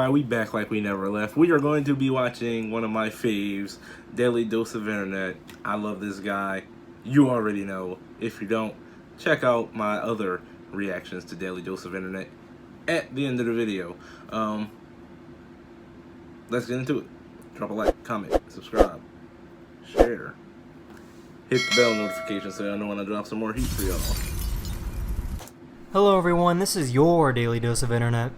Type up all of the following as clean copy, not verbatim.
everybody, we back like we never left. We are going to be watching one of my faves, Daily Dose of Internet. I love this guy. You already know. If you don't, check out my other reactions to Daily Dose of Internet at the end of the video. Let's get into it. Drop a like, comment, subscribe, share. Hit the bell notification so I know when I drop some more heat for y'all. Hello everyone, this is your Daily Dose of Internet.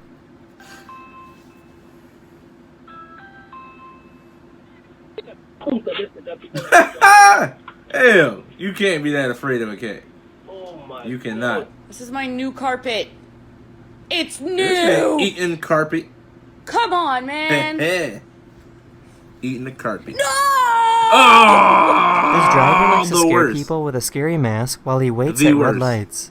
Hell, you can't be that afraid of a cat. Oh my You cannot. God. This is my new carpet. It's This man new. eating carpet. Come on, man. Eating the carpet. No! Oh, This driver likes to the scare worst. people with a scary mask while he waits The at worst. red lights.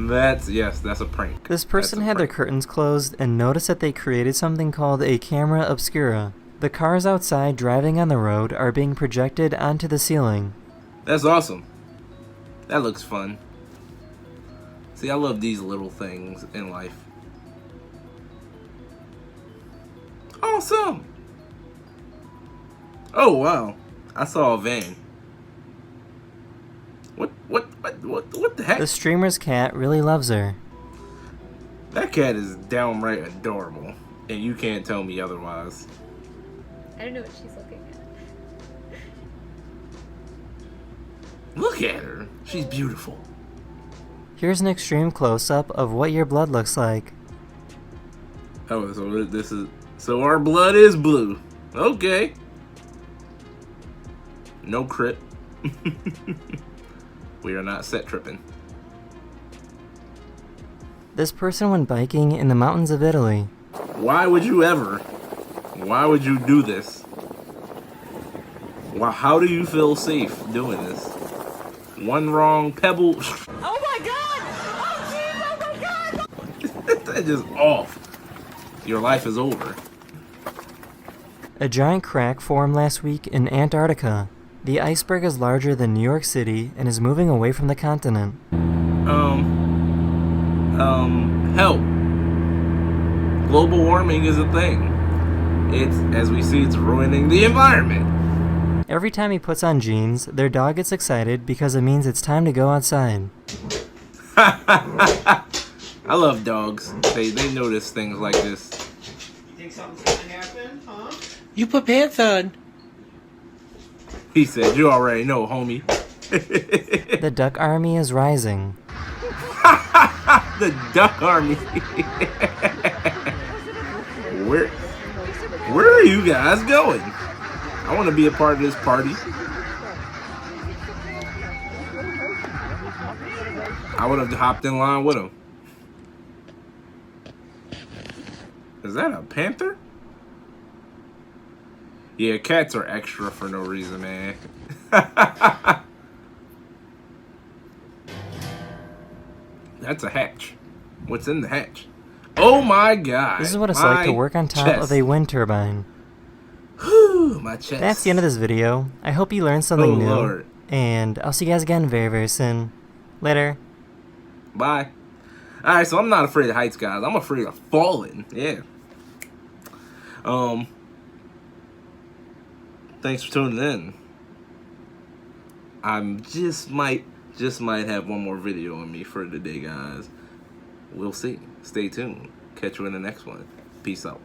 That's a prank. This person That's a had their prank. curtains closed and noticed that they created something called a camera obscura. The cars outside driving on the road are being projected onto the ceiling. That's awesome. That looks fun. See, I love these little things in life. Awesome. Oh wow, I saw a van. What the heck? The streamer's cat really loves her. That cat is downright adorable, and you can't tell me otherwise. I don't know what she's looking at. Look at her. She's beautiful. Here's an extreme close-up of what your blood looks like. Oh, so our blood is blue. Okay. No crit. We are not set tripping. This person went biking in the mountains of Italy. Why would you ever? Why would you do this? Why, how do you feel safe doing this? One wrong pebble. Oh my god! Oh jeez! Oh my god! That's just off. Your life is over. A giant crack formed last week in Antarctica. The iceberg is larger than New York City and is moving away from the continent. Help. Global warming is a thing. As we see, it's ruining the environment. Every time he puts on jeans, their dog gets excited because it means it's time to go outside. I love dogs. They notice things like this. You think something's gonna happen, huh? You put pants on. He said, "You already know, homie." The duck army is rising. The duck army. Where are you guys going? I want to be a part of this party. I would have hopped in line with him. Is that a panther? Yeah, cats are extra for no reason, man. That's a hatch. What's in the hatch? Oh my god. This is what it's like to work on top of a wind turbine. Whew, my chest. That's the end of this video. I hope you learned something new. Lord. And I'll see you guys again very, very soon. Later. Bye. Alright, so I'm not afraid of heights, guys. I'm afraid of falling. Yeah. Thanks for tuning in. I'm just might have one more video on me for today, guys. We'll see. Stay tuned. Catch you in the next one. Peace out.